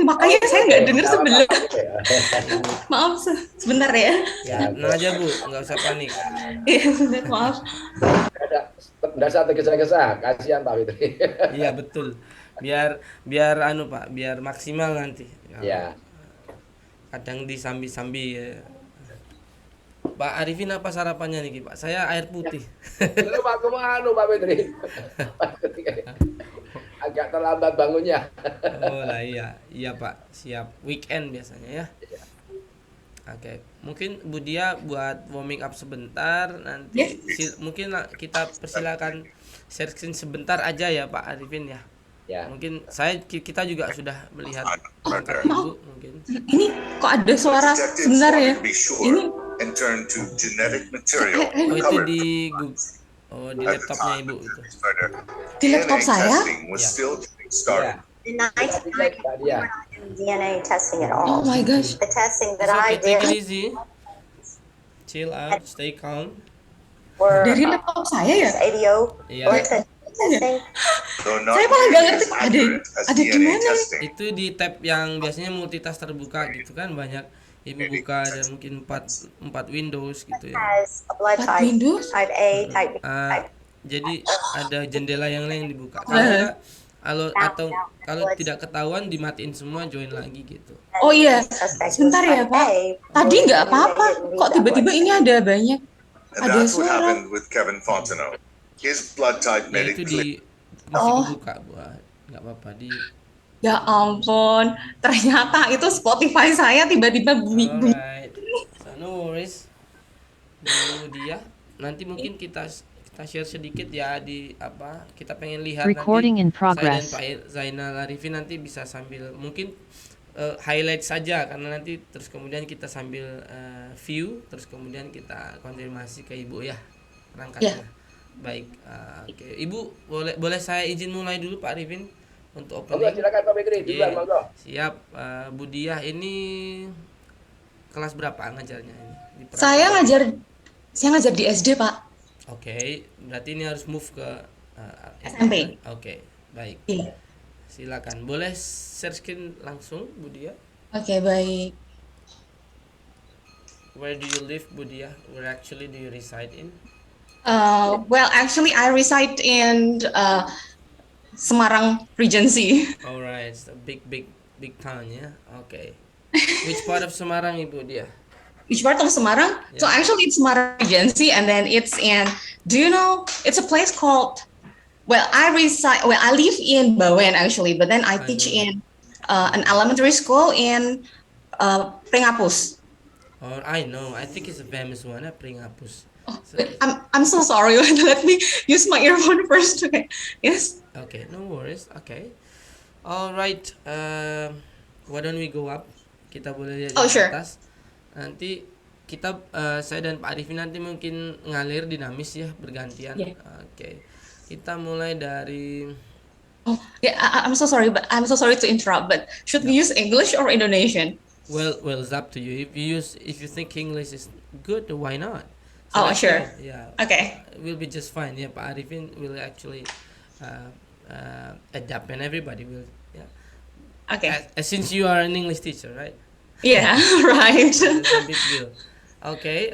makanya saya nggak dengar sebelah. Ya. Maaf, sebentar ya. Ya, Tenang aja Bu, nggak usah panik. Iya, sebentar, maaf. Tidak usah tergesa-gesa, kasihan Pak Fitri. Iya betul. Biar anu Pak, biar maksimal nanti. Kalau Ya, kadang disambi-sambi ya. Pak Arifin apa sarapannya nih Pak? Saya air putih. itu Pak kemana Pak Fitri? Agak terlambat bangunnya. Oh lah iya, iya Pak. Siap. Weekend biasanya ya. Oke, mungkin Bu Dia buat warming up sebentar nanti mungkin kita persilakan share screen sebentar aja ya Pak Arifin ya. Ya. Mungkin kita juga sudah melihat angkat Maaf. Ibu mungkin. Ini kok ada suara sebentar ya? Ini and turn to genetic material Oh itu covered di di at the laptopnya time Ibu of itu. this murder. Di laptop DNA saya? testing was Yeah. still getting started. In 1990, Pak we Dia. were not doing DNA testing at Oh all. my gosh. The testing It's that I okay, take it did easy. Chill out, stay calm. were Dari laptop saya ya? ADO Iya. or testing. Though not Saya malah nggak nearly ngerti as accurate as ada DNA gimana? testing. Itu di tab yang biasanya multitask terbuka gitu kan, banyak Ibu buka ada mungkin 4 Windows gitu ya. Has a blood Empat type, Windows? type A, type B, type. Jadi ada jendela yang lain dibuka. Kalau enggak, kalau tidak ketahuan dimatiin semua, join lagi gitu. Oh iya, Suspect was sebentar ya type Pak. A. Tadi nggak They apa-apa. didn't read Kok that tiba-tiba way. ini ada banyak? And Ada that's what suara. happened with Kevin Fontenot. His blood type Ya made itu it clear. masih Oh. dibuka buat nggak apa-apa di. Ya ampun, ternyata itu Spotify saya tiba-tiba bunyi. Alright, so no worries. Bu Dia, nanti mungkin kita share sedikit ya di apa kita pengen lihat Recording in nanti progress. saya dan Pak Zainal Arifin nanti bisa sambil mungkin highlight saja karena nanti terus kemudian kita sambil view terus kemudian kita konfirmasi ke Ibu ya perangkatnya. Baik, oke. Ibu boleh saya izin mulai dulu Pak Arifin untuk Monggo opening. silakan Pak Fitri, duluan Iya, monggo. siap. Bu Dia ini kelas berapa ngajarnya ini? Saya ngajar di SD Pak. Oke, berarti ini harus move ke SMP. Oke, baik. Iya. Silakan. Boleh share screen langsung, Bu Dia? Oke, baik. Where do you live, Bu Dia? Where actually do you reside in? Well, actually, I reside in Semarang Regency. Alright, it's a big town ya. Oke. Which part of Semarang, Ibu Dia? Which part of Semarang? So Yeah. actually, it's Semarang Regency, and then it's in. Do you know? It's a place called. Well, I live in Bawen actually, but then I teach know. in an elementary school in Pringapus. Oh, I know. I think it's a famous one, Pringapus. So, I'm so sorry. Let me use my earphone first. Okay. Yes. okay, no worries. Okay. Alright. Why don't we go up? Kita boleh lihat Oh, di sure. atas. Nanti kita saya dan Pak Arifin nanti mungkin ngalir dinamis ya bergantian. Yeah. Oke. Kita mulai dari Oh, yeah. I'm so sorry, but I'm so sorry to interrupt. But should we use English or Indonesian? well, it's up to you. If you think English is good, why not? Oh, let's sure. go. Yeah. Okay. We'll be just fine. Yeah, Pak Arifin will actually adapt and everybody will. Yeah. Okay. Since you are an English teacher, right? Yeah. Right. It's a big deal. Okay,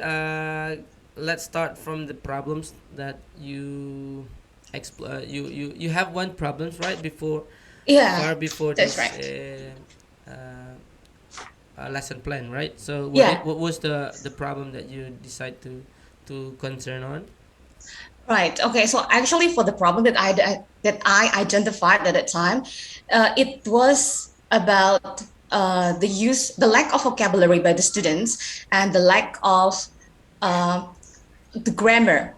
let's start from the problems that you you have one problems right before Yeah. far before That's this right. lesson plan, right? So Yeah. what was the problem that you decide to concern on? Right. Okay. So actually, for the problem that I identified at that time, it was about the lack of vocabulary by the students and the lack of the grammar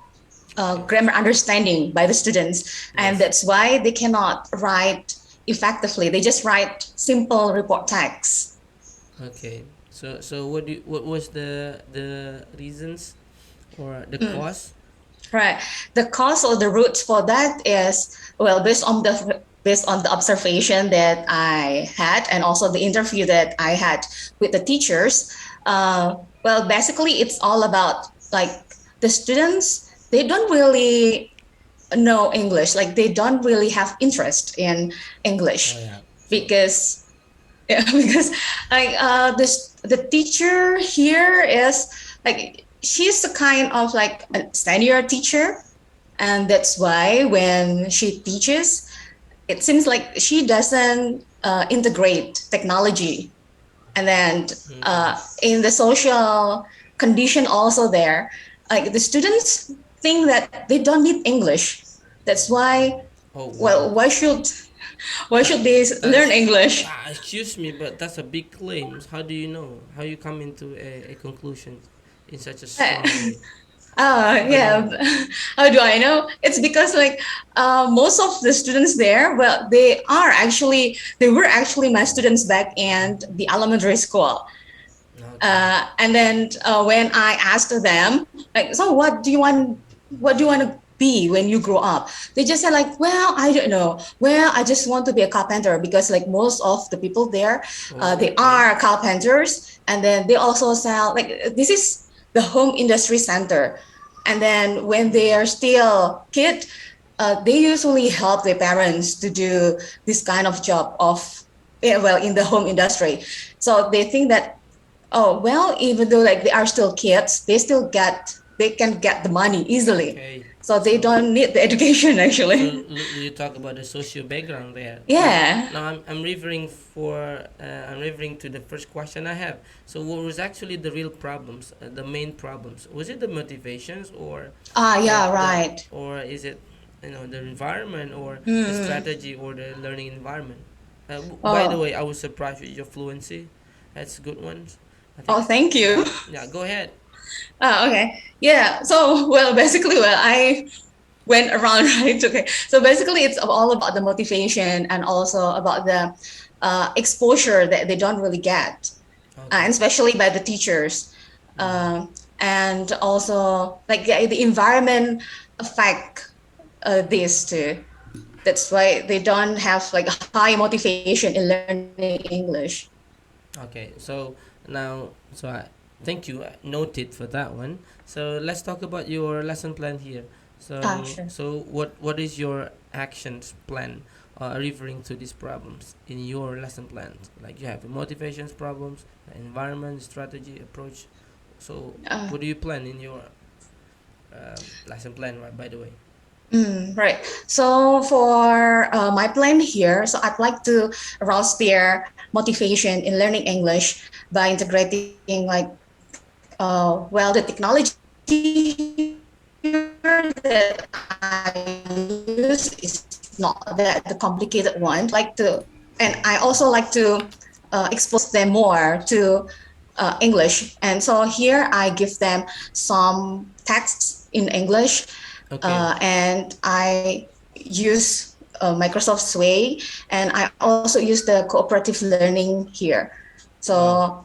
understanding by the students, and that's why they cannot write effectively. They just write simple report text. Okay. So what was the reasons or the cause? Right. The cause or the roots for that is, well, based on the observation that I had and also the interview that I had with the teachers. Well, basically it's all about like the students, they don't really know English, like they don't really have interest in English. Oh, yeah. Because Yeah, because like this the teacher here is like she's a kind of like a senior teacher, and that's why when she teaches, it seems like she doesn't integrate technology, and then Mm-mm. in the social condition also there, like the students think that they don't need English. That's why, Oh wow. well, why should That they that learn is English? excuse me, but that's a big claim. How do you know? How you come into a conclusion in such a strong way? How do you Yeah. know? How do I know? It's because like most of the students there, well, they were actually my students back in the elementary school. Okay. And then when I asked them, like, so what do you want to be when you grow up? They just said like, well, I don't know. Well, I just want to be a carpenter because like most of the people there, Oh, they okay. are carpenters, and then they also sell like this is the home industry center. And then when they are still kid, they usually help their parents to do this kind of job of, yeah, well, in the home industry. So they think that, oh, well, even though like they are still kids, they can get the money easily. Okay. So they So don't need the education actually. you talk about the socio background there. Yeah. Now I'm referring I'm referring to the first question I have. So what was actually the real problems, the main problems? Was it the motivations Yeah, right. or is it the environment or the Mm. strategy or the learning environment? By the Oh, way, I was surprised with your fluency. That's a good one. I think. oh, thank you. Yeah. Yeah. Go ahead. Okay. Yeah. So, well, basically, well, I went around, right? Okay. So basically, it's all about the motivation and also about the exposure that they don't really get, and Okay. especially by the teachers. Mm. And also, like the environment affect this too. That's why they don't have like a high motivation in learning English. Okay, so now, thank you, noted for that one. So let's talk about your lesson plan here. Sure. What is your actions plan, referring to these problems in your lesson plan? Like you have the motivations problems, the environment, strategy, approach. So Uh, what do you plan in your lesson plan? Right, by the way. right. So for my plan here, so I'd like to arouse their motivation in learning English by integrating like, well, the technology here that I use is not that the complicated one. And I also like to expose them more to English. And so here I give them some texts in English, Okay. and I use Microsoft Sway, and I also use the cooperative learning here. Wow. So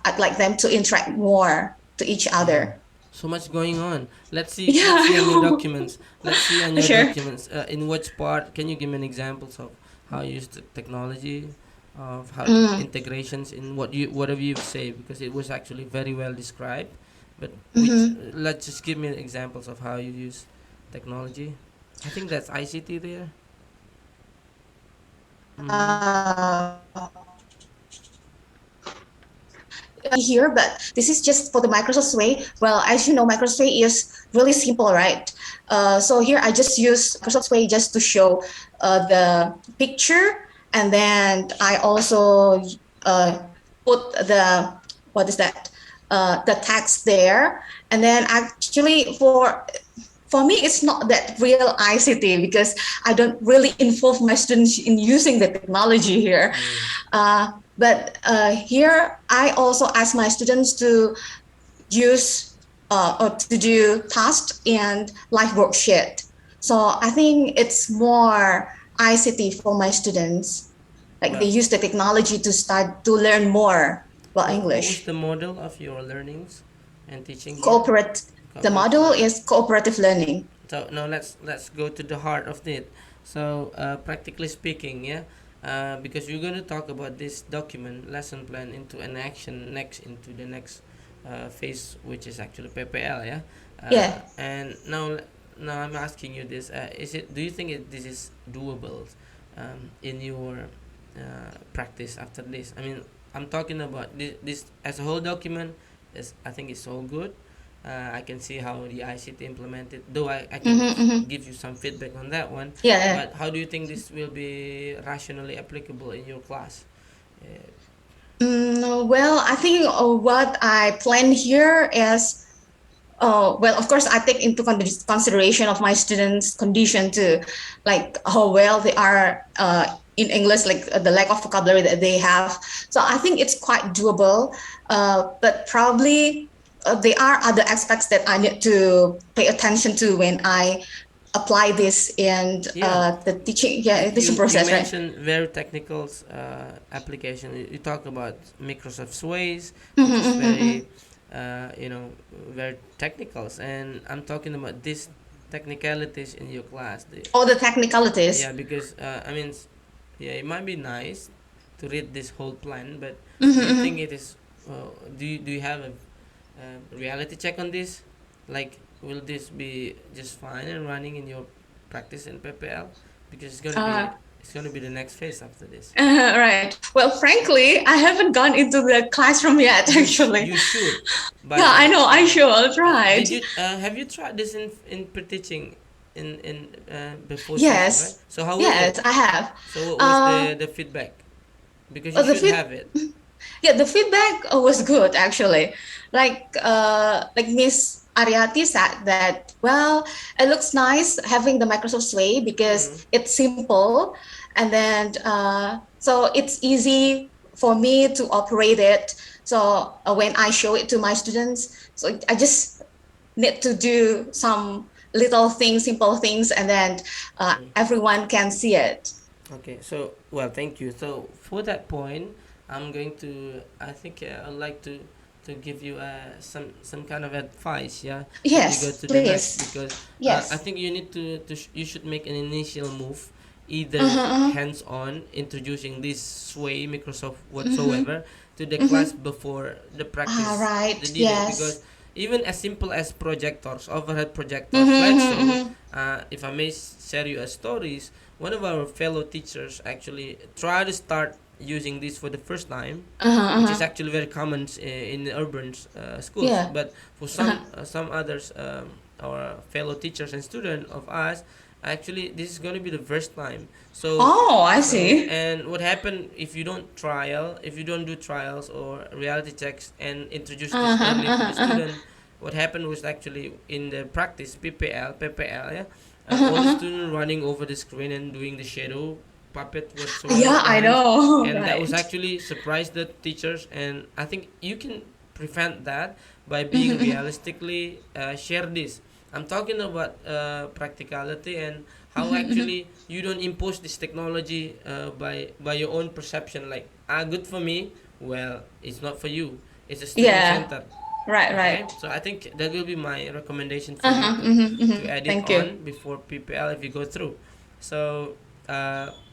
I'd like them to interact more to each Wow. other. So much going on. Let's Yeah, see on your I documents. Let's see on know. your Sure. documents. In which part can you give me an examples of how you use the technology, of how Mm. integrations in whatever you've said, because it was actually very well described. But which Mm-hmm. let's just give me examples of how you use technology. I think that's ICT there. Mm-hmm. Here, but this is just for the Microsoft Way. Well, as you know, Microsoft Way is really simple, right? So here I just use Microsoft Way just to show the picture, and then I also uh, put the, what is that? The text there, and then actually for me it's not that real ICT because I don't really involve my students in using the technology here. Mm. But here, I also ask my students to use or to do tasks and live worksheet. So I think it's more ICT for my students. Like they But use the technology to start to learn more about what was English. the model of your learnings and teaching here? Cooperate. The Cooperative model learning. is cooperative learning. So now let's go to the heart of it. So practically speaking, yeah, because we're going to talk about this document lesson plan into an action next into the next phase, which is actually PPL, yeah. Yeah. And now I'm asking you this: is it? Do you think this is doable in your practice after this? I mean, I'm talking about this as a whole document. Is I think it's all good. I can see how the ICT implemented. Though I can give you some feedback on that one. Yeah, yeah. But how do you think this will be rationally applicable in your class? Uh, Well, I think what I plan here is, well, of course, I take into consideration of my students' condition too, like how well they are in English, like the lack of vocabulary that they have. So I think it's quite doable, but probably there are other aspects that I need to pay attention to when I apply this in Yeah. the teaching, yeah, You teaching process, right? mentioned very technical application. You talk about Microsoft Sways, which Mhm, is mhm, mhm. very, very technicals, and I'm talking about these technicalities in your class. All the technicalities. Yeah, because I mean, yeah, it might be nice to read this whole plan, but Mhm, do you think mhm. it is? Do you have a reality check on this? Like, will this be just fine and running in your practice in PPL? Because Uh, it's gonna be the next phase after this. right. Well, frankly, I haven't gone into the classroom yet, actually. You should, Yeah, but I know, I should, right. did you have you tried this in pre-teaching in before session, right? Yes, So how was yes, it? I have. So what was Uh, the feedback? Because you the should feed, have it. yeah, the feedback was good actually. Like Miss Ariati said that, well, it looks nice having the Microsoft Sway Mm. because it's simple, and then so it's easy for me to operate it. So when I show it to my students, so I just need to do some little things, simple things, and then everyone can see it. Okay, so well, thank you. So for that point, I'm going to. I think I'd like to give you some kind of advice. Yeah, if we go Yes, to the next, please. because I Yes. think you need you should make an initial move, either Uh-huh, uh-huh. hands on introducing this Sway Microsoft Mm-hmm. whatsoever to the Mm-hmm. class before the Ah, practice right. the did it, because Yes. even as simple as projectors, overhead projectors, Mm-hmm, let's mm-hmm, show. mm-hmm. If I may share you a stories, one of our fellow teachers actually tried to start using this for the first time, Uh-huh, which is uh-huh. actually very common in the urban schools. Yeah. But for Uh-huh. some others, our fellow teachers and students of us, actually this is going to be the first time. Oh, I see. And what happened if you don't if you don't do trials or reality checks and introduce this Uh-huh, early to the uh-huh, uh-huh. student? What happened was actually in the practice PPL, yeah, Uh-huh, all the uh-huh. students running over the screen and doing the shadow puppet whatsoever Yeah, I dance, know. and that was Right. actually surprised the teachers. And I think you can prevent that by being Mm-hmm, realistically share this. I'm talking about practicality and how mm-hmm. actually you don't impose this technology by your own perception, like good for me. Well, it's not for you. It's a student Yeah. center. Right, Okay, right. so I think that will be my recommendation for you Uh-huh. Mm-hmm, to mm-hmm. add it Thank you. on before PPL if you go through. So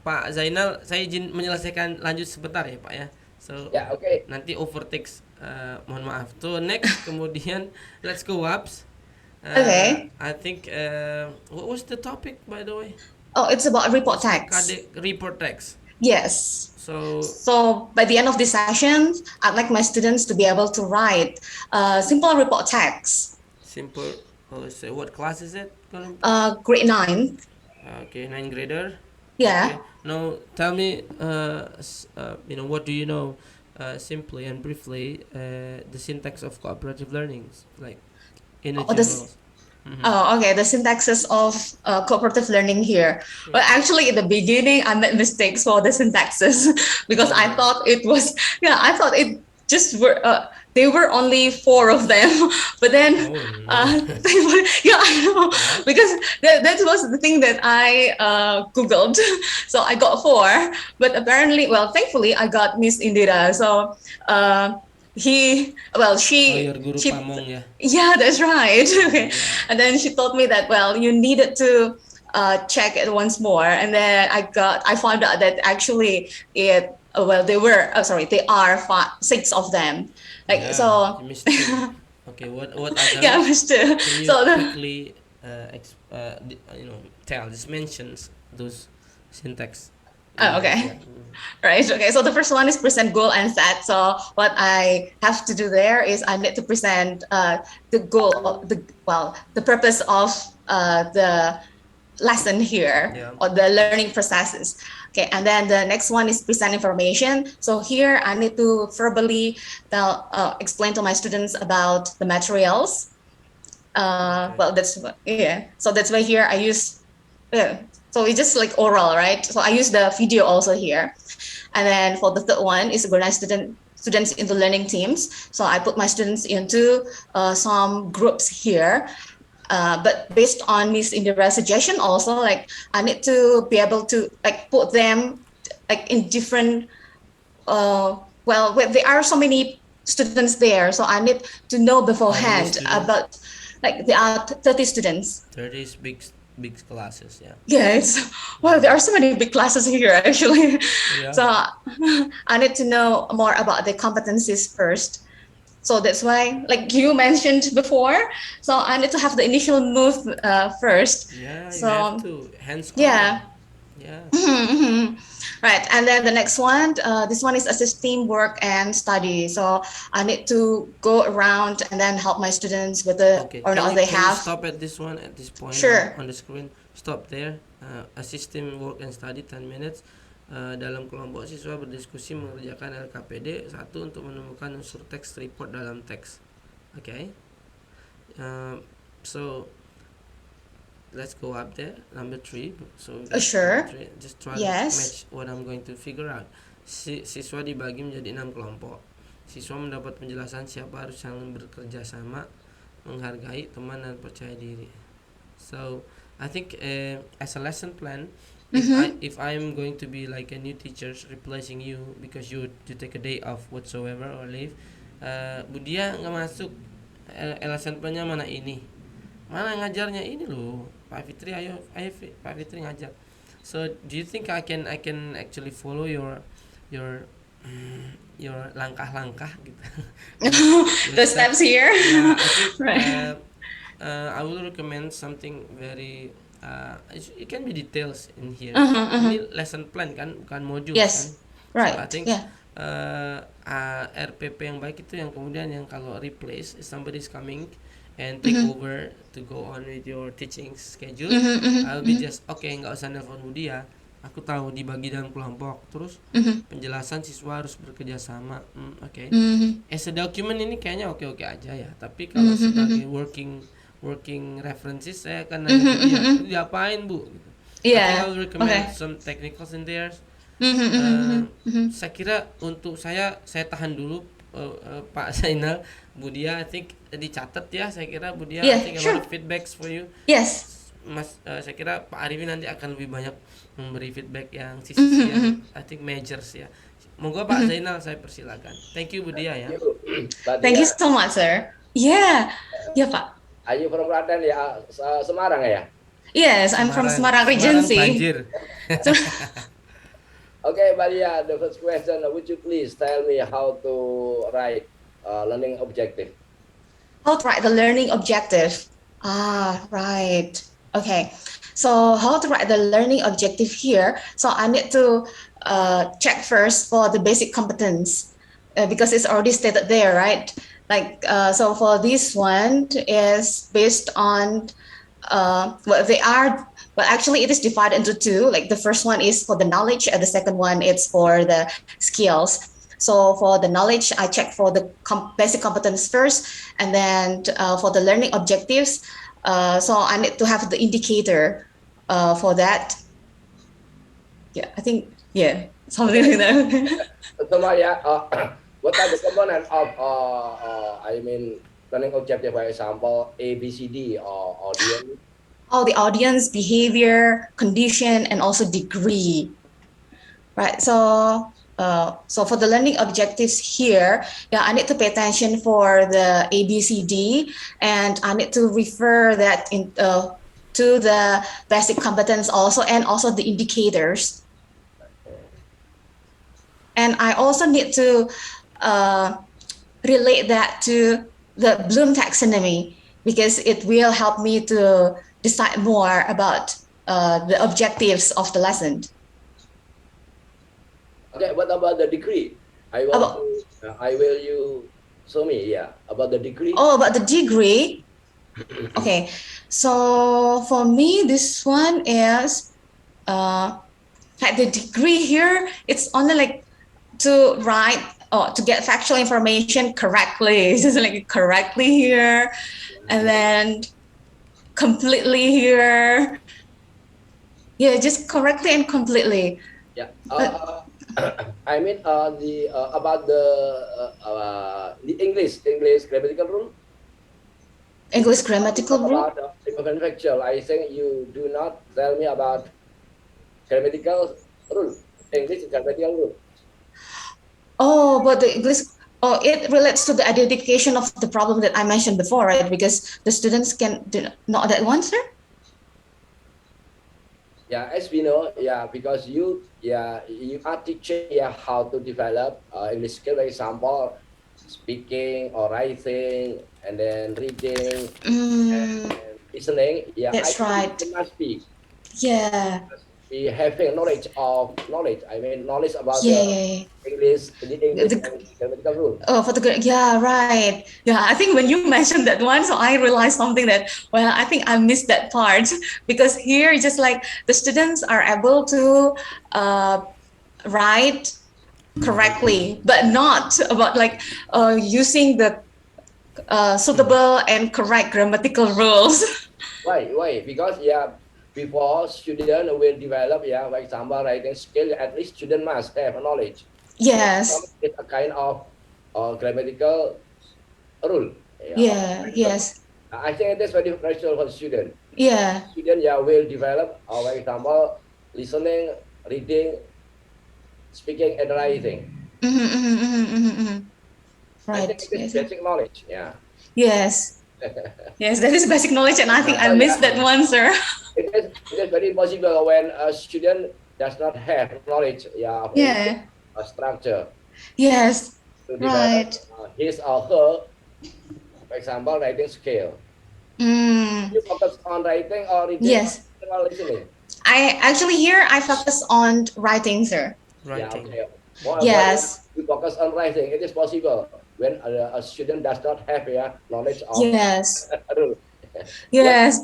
Pak Zainal, saya izin menyelesaikan lanjut sebentar ya Pak ya. So Ya, oke. nanti overtakes, mohon maaf. So next, kemudian let's go ups. Okay. I think what was the topic by the way? Oh, it's about report Was the tags. report text. Yes. So So by the end of this session, I'd like my students to be able to write simple report tags. simple. Let's say what class is it gonna? Grade 9. Okay, ninth grader. Yeah. Okay. Now tell me, what do you know, simply and briefly, the syntax of cooperative learnings, like in a Oh, general. Mm-hmm. Oh, okay. The syntaxes of cooperative learning here. Well, actually, in the beginning, I made mistakes for the syntaxes because I Oh. thought it was, yeah, I thought it just were, they were only 4 of them. But then, Oh no. they were, yeah, I know, Yeah. because that was the thing that I Googled. So I got 4. But apparently, well, thankfully, I got Miss Indira. So, well, Oh, your guru she pamong ya. yeah, that's right. Okay. Yeah. And then she told me that, well, you needed to check it once more. And then I found out that actually they are 6 of them. Like, Yeah. so, You missed two. Okay. What yeah, others? Mr. Can you So, quickly tell, just mentions those syntax? Oh, okay. Right. Okay. So the first one is present goal and set. So what I have to do there is I need to present the goal, the purpose of the lesson here, Yeah. or the learning processes. Okay. And then the next one is present information. So here I need to verbally explain to my students about the materials. Okay. Well, yeah. So that's why here I use, yeah. So it's just like oral, right? So I use the video also here. And then for the third one is organize students into learning teams. So I put my students into some groups here. But based on Miss Indira's suggestion also, like I need to be able to like put them like in different, there are so many students there. So I need to know How many beforehand students? about, like there are 30 students. 30 is big classes, yeah. Yes. Well, there are so many big classes here actually. Yeah. So I need to know more about the competencies first. So that's why, like you mentioned before, so I need to have the initial move first. Yeah, you So have to hands on. yeah. Yeah. Right. And then the next one, this one is assist teamwork and study. So I need to go around and then help my students with the Okay. or not they Can you have. stop at this one at this point Sure. on the screen? Stop there. Assist teamwork and study 10 minutes. Dalam kelompok siswa berdiskusi mengerjakan LKPD. 1 untuk menemukan unsur teks report dalam teks. Okay. So let's go up there. Number 3. So Sure. number 3. Just try Yes. to match what I'm going to figure out. Siswa dibagi menjadi 6 kelompok. Siswa mendapat penjelasan siapa harus saling bekerja sama, menghargai teman dan percaya diri. So I think as a lesson plan, if I'm going to be like a new teacher replacing you because you take a day off whatsoever or leave, Budia nggak masuk, lesson plan-nya mana ini, mana ngajarnya ini loh, Pak Fitri, ayo Pak Fitri ngajar. So do you think I can actually follow your langkah-langkah gitu? The steps here. Yeah, I think, Right. I will recommend something very it can be details in here. Ini lesson plan kan, bukan modul Yes. kan. Right. So I think Yeah. RPP yang baik itu yang kemudian yang kalau replace if somebody is coming and take over to go on with your teaching schedule, I'll be just nggak usah nelfon Budia. Aku tahu dibagi dalam kelompok, terus penjelasan siswa harus bekerja sama. As a document ini kayaknya oke aja ya. Tapi kalau sebagai working references saya akan nanya ke dia, itu diapain Bu? Gitu. I think I will recommend some technicals in there. Saya kira untuk saya tahan dulu Pak Zainal, Budia, I think dicatat ya. Saya kira Budia, I think a lot of feedbacks for you. Yes. Mas, saya kira Pak Arifin nanti akan lebih banyak memberi feedback yang sisi yang I think majors ya. Monggo Pak Zainal, saya persilakan. Thank you Budia ya. Thank you so much, sir. Yeah, Pak. Are you from Klaten ya? Semarang ya? Yes, I'm from Semarang Regency. Banjir. Okay, Maria, the first question, would you please tell me how to write learning objective? How to write the learning objective. Right. Okay. So how to write the learning objective here? So I need to check first for the basic competence because it's already stated there, right? Like so for this one is based on what they are. Well, actually, it is divided into 2. Like the first one is for the knowledge, and the second one is for the skills. So for the knowledge, I check for the basic competence first, and then for the learning objectives, so I need to have the indicator for that. Yeah, I think something like that. So Maria, what are the components of learning objective? For example, A, B, C, D, or audience. All the audience, behavior, condition, and also degree. Right. So for the learning objectives here, I need to pay attention for the A, B, C, D, and I need to refer that to the basic competence also, and also the indicators. And I also need to relate that to the Bloom taxonomy because it will help me to decide more about the objectives of the lesson. Okay, what about the degree? I want About I will you show me, yeah, about the degree. about the degree. Okay, so for me, this one is like the degree here. It's only like to write or to get factual information correctly. It's just like correctly here, and then completely here. Yeah, just correctly and completely. Yeah. But I mean, the about the English grammatical rule. English grammatical rule. About the factual, I think you do not tell me about grammatical rule. English grammatical rule. Oh, but the English. Oh, it relates to the identification of the problem that I mentioned before, right? Because the students can do not that one, sir. Yeah, as we know, yeah, because you are teaching how to develop English skill, for example, speaking or writing, and then reading Mm, and listening. Yeah, I that's think right. it must Yeah, be having knowledge. I mean, knowledge about yeah, yeah, yeah. The English The, and grammatical rule. oh, for the good. Yeah, right. Yeah, I think when you mentioned that one, so I realized something that, well, I think I missed that part because here it's just like the students are able to write correctly, but not about like using the suitable and correct grammatical rules. Why? Because before student will develop, for example, writing skill, at least student must have knowledge. Yes. It's a kind of grammatical rule. Yeah. Yes. I think it is very crucial for student. Yeah. Student will develop, for example, listening, reading, speaking, and writing. Mm-hmm, mm-hmm, mm-hmm, mm-hmm, mm-hmm. I Right. think it is Yes. basic knowledge. Yeah. Yes. Yes, that is basic knowledge, and I think I missed that one, sir. It is very possible when a student does not have knowledge, of Yeah. a structure Yes. to develop Right. his or her, for example, writing skill. Mm. You focus on writing or reading Yes. or listening? I actually here I focus on writing, sir. Yeah, Writing. okay. Why Yes. you focus on writing? It is possible when a student does not have knowledge of Yes. rule. Yes.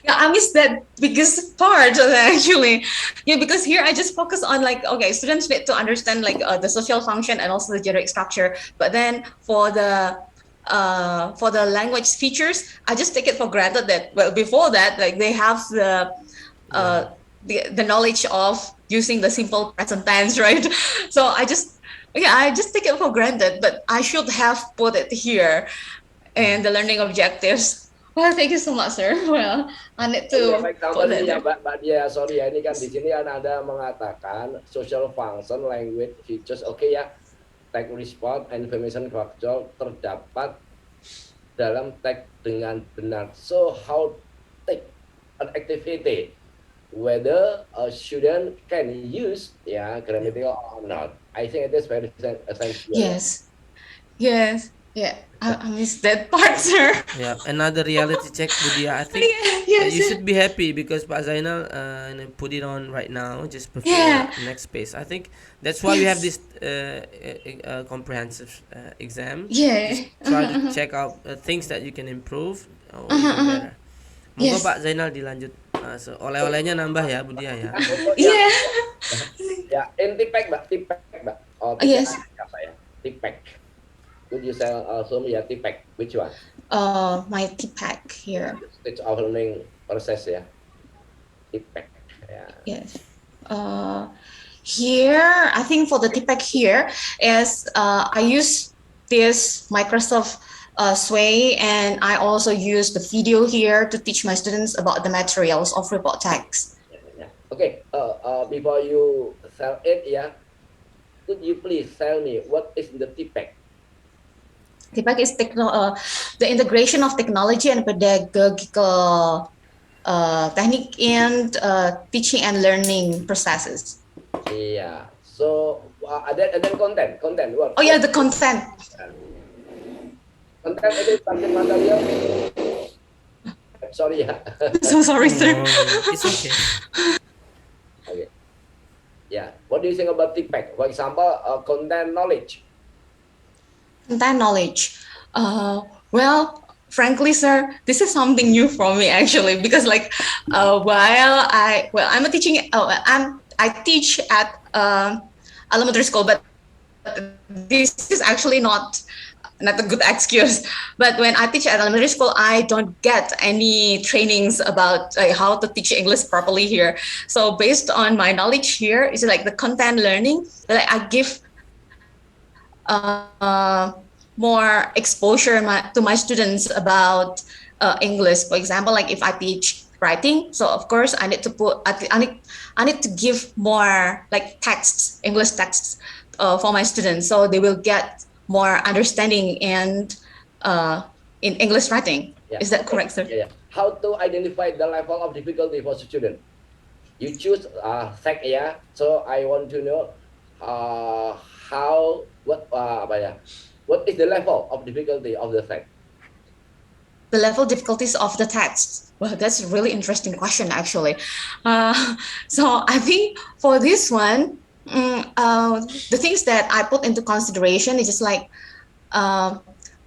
Yeah, I missed that biggest part actually. Yeah, because here I just focus on like, okay, students need to understand like the social function and also the generic structure. But then for the language features, I just take it for granted that, well, before that, like they have the knowledge of using the simple present tense, right? So I just take it for granted, but I should have put it here and the learning objectives. Well, thank you so much, sir. Well, I need to For example, put that ini ya, there. Mbak Dia, sorry ya, ini kan di sini kan ada mengatakan social function, language features, oke ya, text response, information factual terdapat dalam teks dengan benar. So how take an activity, whether a student can use grammatical or not. I think it is very essential. Yes. Yes. Yeah. I missed that part, sir. Yeah, another reality check, Budia. I think Yes. you should be happy because Pak Zainal put it on right now, just before Yeah. next space. I think that's why we have Yes. this comprehensive exam. Yeah. Just try to check out things that you can improve or even better. Moga Yes. Pak Zainal dilanjut. Oleh-olehnya nambah ya, Budia ya. Yeah. Ya, in tipek, Mbak, Mbak. Oh, Yes. apa ya? Tipek. Could you say also tipek? Which one? My TPAC here. Stage of learning process ya. Tipek. Yeah. Yes. Here, I think for the TPAC here is I use this Microsoft Sway, and I also use the video here to teach my students about the materials of report text. Okay. Before you tell it, could you please tell me what is the tipek? TPAC is the integration of technology and pedagogical technique in teaching and learning processes. Yeah. So and then content. What? Oh yeah, the content. Content itu subject material. Sorry ya. So sorry, sir. It's okay. Okay. Yeah. What do you think about TPEC? For example, content knowledge. Content knowledge. Well, frankly, sir, this is something new for me actually because while I'm a teaching I teach at elementary school, but this is actually not a good excuse. But when I teach at elementary school, I don't get any trainings about how to teach English properly here. So based on my knowledge here, it's like the content learning. Like I give more exposure to my students about English. For example, like if I teach writing, so of course I need to I need to give more like texts, English texts for my students, so they will get more understanding and in English writing. Yeah. Is that Okay. correct, sir? Yeah. How to identify the level of difficulty for student? You choose fact, yeah. So I want to know how what is the level of difficulty of the fact? The level difficulties of the text. Well, that's a really interesting question, actually. Uh, so I think for this one, the things that I put into consideration is just like uh,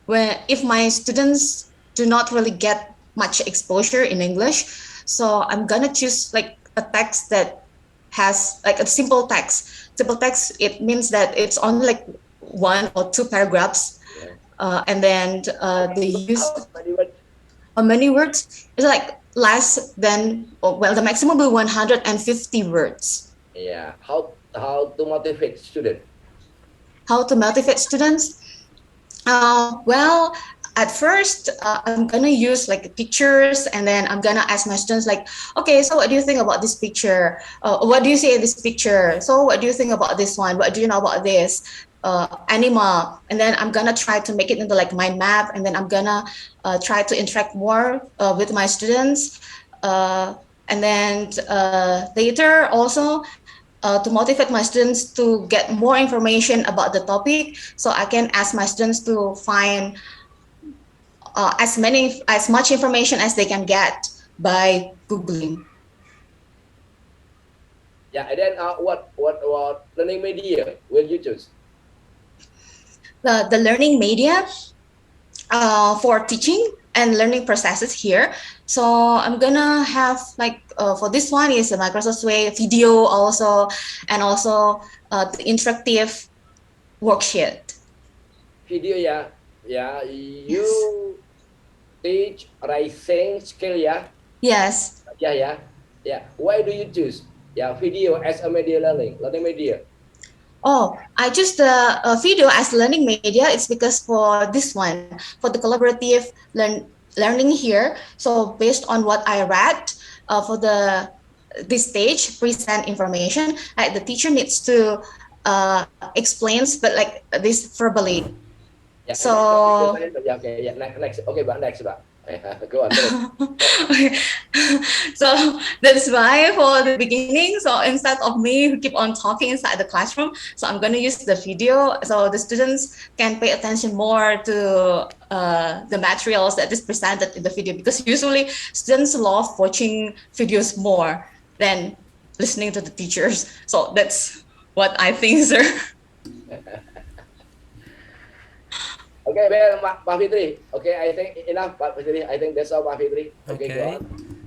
when if my students do not really get much exposure in English, so I'm gonna choose like a text that has like a simple text. Simple text, it means that it's only like one or two paragraphs, Yeah. and then they use How many words? many words. It's like less than, well, the maximum will be 150 words. Yeah. How to motivate student? How to motivate students? Well, at first, I'm gonna use like pictures, and then I'm gonna ask my students like, okay, so what do you think about this picture? What do you see in this picture? So what do you think about this one? What do you know about this animal? And then I'm gonna try to make it into like mind map, and then I'm gonna try to interact more with my students. And then later also to motivate my students to get more information about the topic, so I can ask my students to find as much information as they can get by googling. Yeah. And then what learning media will you choose? The learning media for teaching and learning processes here. So I'm gonna have like for this one is a Microsoft Way video also, and also the interactive worksheet. Video, yeah. Yeah. Yes. You teach writing skill, yeah. Yes. Yeah, yeah, yeah. Why do you choose video as a media learning media? Oh, I choose the video as learning media. It's because for this one, for the collaborative learning here. So based on what I read, for this stage present information, like the teacher needs to explains, but like this verbally. Yeah, So yeah, okay, yeah, next, okay, but next, but go on. so that's why for the beginning, so instead of me who keep on talking inside the classroom, so I'm going to use the video so the students can pay attention more to the materials that is presented in the video, because usually students love watching videos more than listening to the teachers. So that's what I think, sir. Okay, well, Pak Fitri. Okay, I think enough, Pak Fitri. I think that's all, Pak Fitri. Okay, go Okay. on.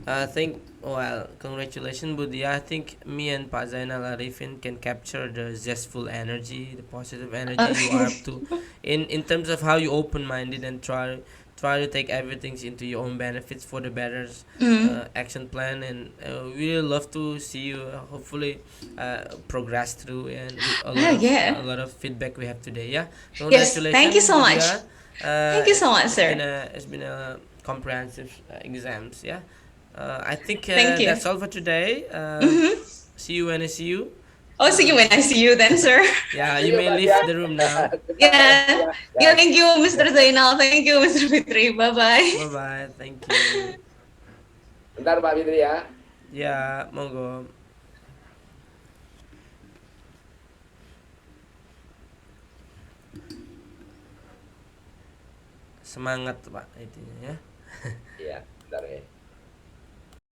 I think, well, congratulations, Budi. I think me and Pak Zainal Arifin can capture the zestful energy, the positive energy you are Okay. up to, in terms of how you open minded and try to take everything into your own benefits for the better Mm. action plan. And we really love to see you hopefully progress through and with Yeah. a lot of feedback we have today. Yeah, Yes. Thank you congratulations, so much. Budia. Thank you so much, sir. It's been a comprehensive exams. Yeah. I think Thank you. that's all for today. Mm-hmm. See you when I see you. Oh, see you when I see you then, sir. Yeah, See you you, may Pak leave Dia. the room now. Goodbye. Yeah. Yeah, Yeah, yeah. thank you, Mr. Zainal. Thank you, Mr. Fitri. Bye Bye-bye. bye. Thank you. Bentar, Pak Fitri ya. Ya, monggo. Semangat Pak intinya ya. Iya, bentar ya.